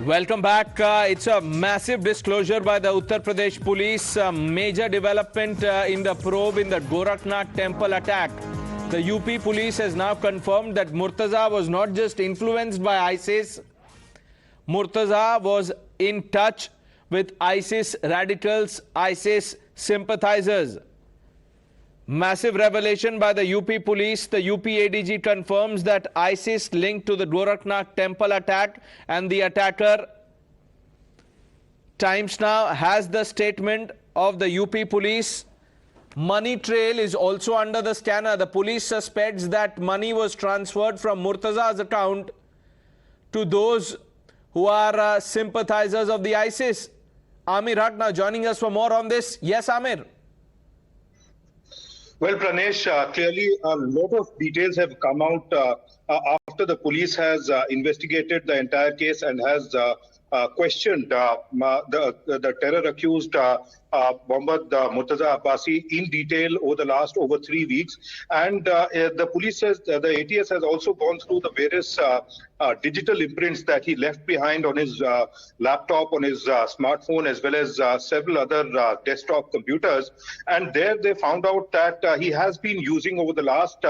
Welcome back. It's a massive disclosure by the Uttar Pradesh police. Major development in the probe in the Gorakhnath temple attack. The UP police has now confirmed that Murtaza was not just influenced by ISIS. Murtaza was in touch with ISIS radicals, ISIS sympathizers. Massive revelation by the UP police. The UP ADG confirms that ISIS linked to the Gorakhnath temple attack, and the attacker Times Now has the statement of the UP police. Money trail is also under the scanner. The police suspects that money was transferred from Murtaza's account to those who are sympathizers of the ISIS. Amir Haq now joining us for more on this. Yes, Amir. Well, Pranesh, clearly a lot of details have come out after the police has investigated the entire case and has questioned the terror accused Mohammad Murtaza Abbasi in detail over 3 weeks. And the police says the ATS has also gone through the various digital imprints that he left behind on his laptop, on his smartphone, as well as several other desktop computers. And there they found out that he has been using over the last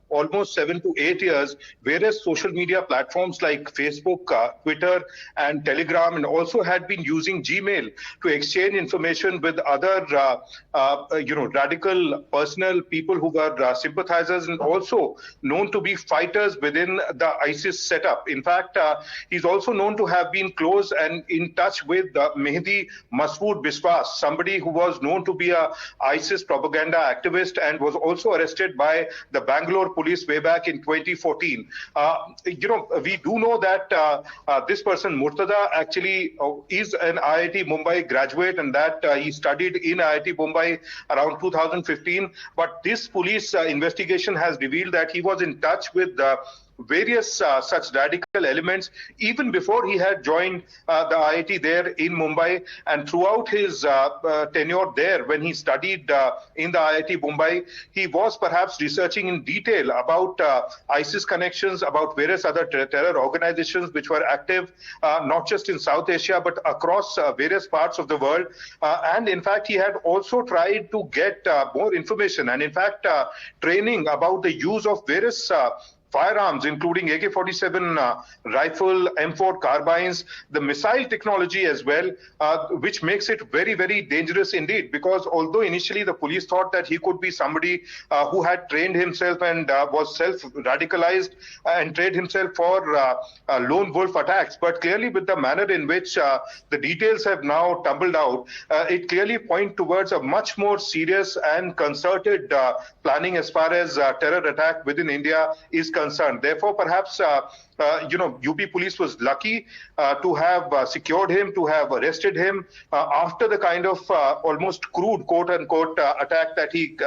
almost 7 to 8 years various social media platforms like Facebook, Twitter, and Telegram, and also had been using Gmail to exchange information with other radical personal people who were sympathizers and also known to be fighters within the ISIS setup. In fact, he's also known to have been close and in touch with Mehdi Masood Biswas, somebody who was known to be a ISIS propaganda activist and was also arrested by the Bangalore police way back in 2014. We do know that this person, Murtaza, actually is an IIT Mumbai graduate, and that he studied in IIT Mumbai around 2015. But this police investigation has revealed that he was in touch with various such radical elements even before he had joined the IIT there in Mumbai, and throughout his tenure there when he studied in the IIT Mumbai, he was perhaps researching in detail about ISIS connections, about various other terror organizations which were active not just in South Asia but across various parts of the world. And in fact, he had also tried to get more information and in fact training about the use of various firearms, including AK-47 rifle, M4 carbines, the missile technology as well, which makes it very, very dangerous indeed. Because although initially the police thought that he could be somebody who had trained himself and was self-radicalized and trained himself for lone wolf attacks, but clearly with the manner in which the details have now tumbled out, it clearly points towards a much more serious and concerted planning as far as terror attack within India is concerned. Therefore, perhaps UP police was lucky to have secured him, to have arrested him after the kind of almost crude quote-unquote attack that he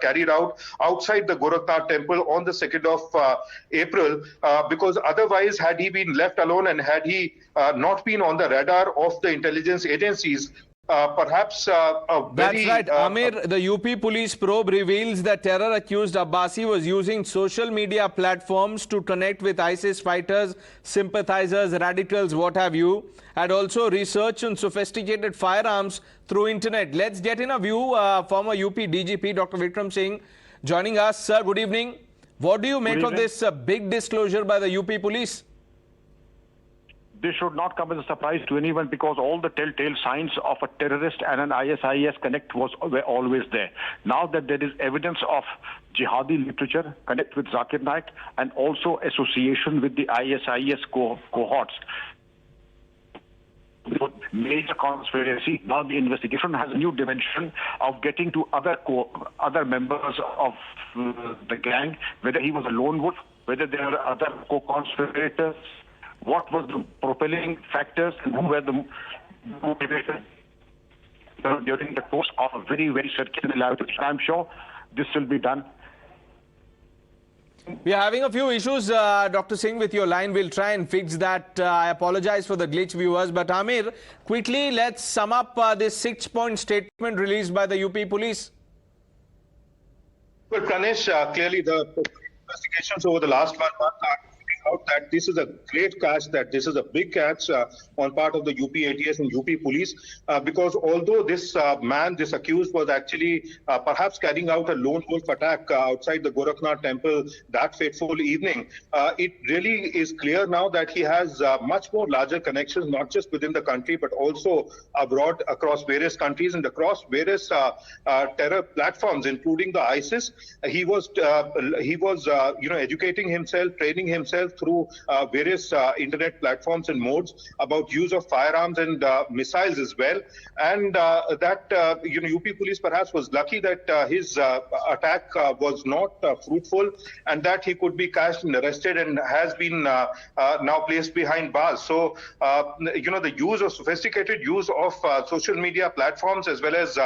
carried out outside the Gorakhnath temple on the 2nd of April, because otherwise had he been left alone and had he not been on the radar of the intelligence agencies, perhaps a very... That's right, Amir. The UP police probe reveals that terror-accused Abbasi was using social media platforms to connect with ISIS fighters, sympathizers, radicals, what have you, and also research on sophisticated firearms through internet. Let's get in a view. Former UP DGP Dr. Vikram Singh joining us. Sir, good evening. What do you make of this big disclosure by the UP police? This should not come as a surprise to anyone because all the telltale signs of a terrorist and an ISIS connect were always there. Now that there is evidence of jihadi literature, connect with Zakir Naik, and also association with the ISIS cohorts, major conspiracy. Now the investigation has a new dimension of getting to other members of the gang, whether he was a lone wolf, whether there are other co-conspirators, what was the propelling factors and who were the motivators during the course of a very, very circular elaborate. I'm sure this will be done. We are having a few issues, Dr. Singh, with your line. We'll try and fix that. I apologize for the glitch, viewers. But Amir, quickly, let's sum up this 6-point statement released by the UP police. Well, Pranesh, clearly the investigations over the last 1 month are doubt that this is a great catch, that this is a big catch on part of the UP ATS and UP police, because although this man, this accused, was actually perhaps carrying out a lone wolf attack outside the Gorakhnath temple that fateful evening, it really is clear now that he has much more larger connections, not just within the country, but also abroad, across various countries and across various terror platforms, including the ISIS. He was educating himself, training himself through various internet platforms and modes about use of firearms and missiles as well. And UP police perhaps was lucky that his attack was not fruitful, and that he could be catched and arrested, and has been now placed behind bars. So the sophisticated use of social media platforms, as well as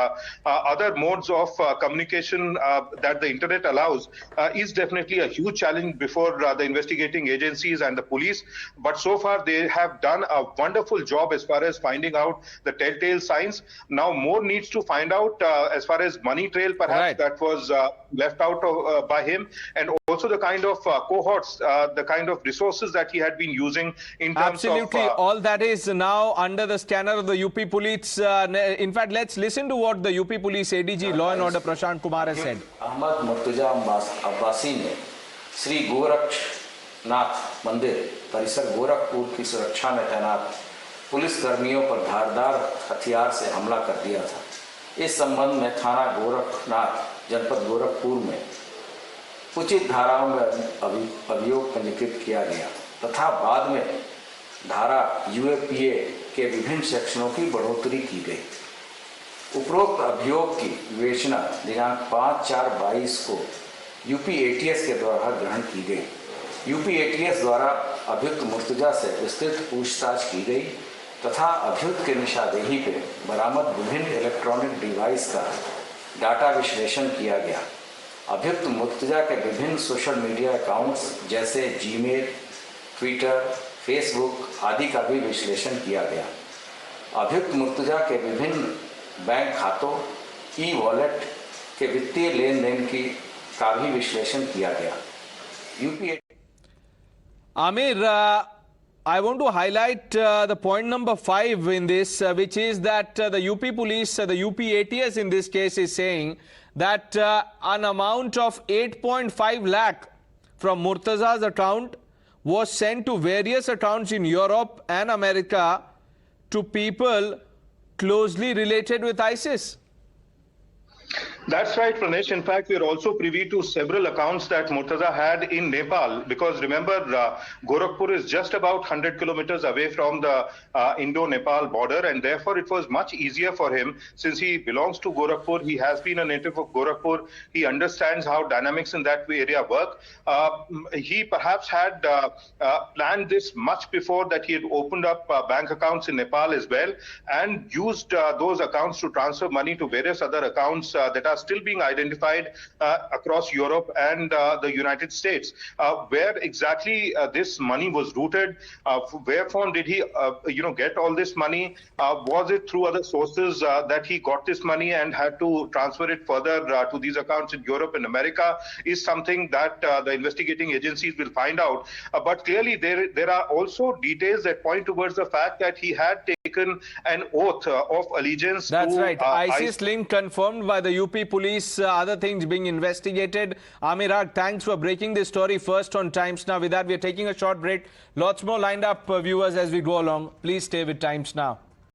other modes of communication that the internet allows, is definitely a huge challenge before the investigating agencies and the police. But so far they have done a wonderful job as far as finding out the telltale signs. Now more needs to find out as far as money trail perhaps that was left out by him, and also the kind of cohorts, the kind of resources that he had been using in terms of... all that is now under the scanner of the UP police. In fact, let's listen to what the UP police ADG Law and Order Prashant Kumar has said. Ahmad Murtaza Abbasi ने श्री गोरखनाथ मंदिर परिसर गोरखपुर की सुरक्षा में तैनात police कर्मियों पर धारदार हथियार से हमला कर दिया था। इस संबंध में थाना गोरखनाथ जनपद गोरखपुर में उचित धाराओं में अभियोग पंजीकृत किया गया तथा बाद में धारा यूएपीए के विभिन्न सेक्शनों की बढ़ोतरी की गई। उपरोक्त अभियोग की विवेचना दिनांक 5/4/22 को यूपी एटीएस के द्वारा ग्रहण की गई। यूपी एटीएस द्वारा अभियुक्त मुर्तजा से विस्तृत पूछताछ की गई तथा अभियुक्त के निशानदेही पे बरामद विभिन्न इलेक्ट्रॉनिक डिवाइस का डाटा विश्लेषण किया गया। अभियुक्त मुर्तजा के विभिन्न सोशल मीडिया अकाउंट्स जैसे जीमेल, ट्विटर, फेसबुक आदि का भी विश्लेषण किया गया। अभियुक्त मुर्तजा के विभिन्न बैंक खातों, ई वॉलेट के वित्तीय लेन देन का भी विश्लेषण किया गया। UP Amir, I want to highlight the point number 5 in this, which is that the UP police, the UP ATS in this case, is saying that an amount of 8.5 lakh from Murtaza's account was sent to various accounts in Europe and America to people closely related with ISIS. That's right, Pranesh. In fact, we are also privy to several accounts that Murtaza had in Nepal, because remember, Gorakhpur is just about 100 kilometers away from the Indo-Nepal border, and therefore it was much easier for him, since he belongs to Gorakhpur, he has been a native of Gorakhpur, he understands how dynamics in that area work. He perhaps had planned this much before that. He had opened up bank accounts in Nepal as well, and used those accounts to transfer money to various other accounts that are still being identified across Europe and the United States. Where exactly this money was routed, where from did he get all this money? Was it through other sources that he got this money and had to transfer it further to these accounts in Europe and America, is something that the investigating agencies will find out. But clearly there are also details that point towards the fact that he had taken an oath of allegiance. That's to right. ISIS link confirmed by the UP police, other things being investigated. Amirag, thanks for breaking this story first on Times Now. With that, we are taking a short break. Lots more lined up, viewers, as we go along. Please stay with Times Now.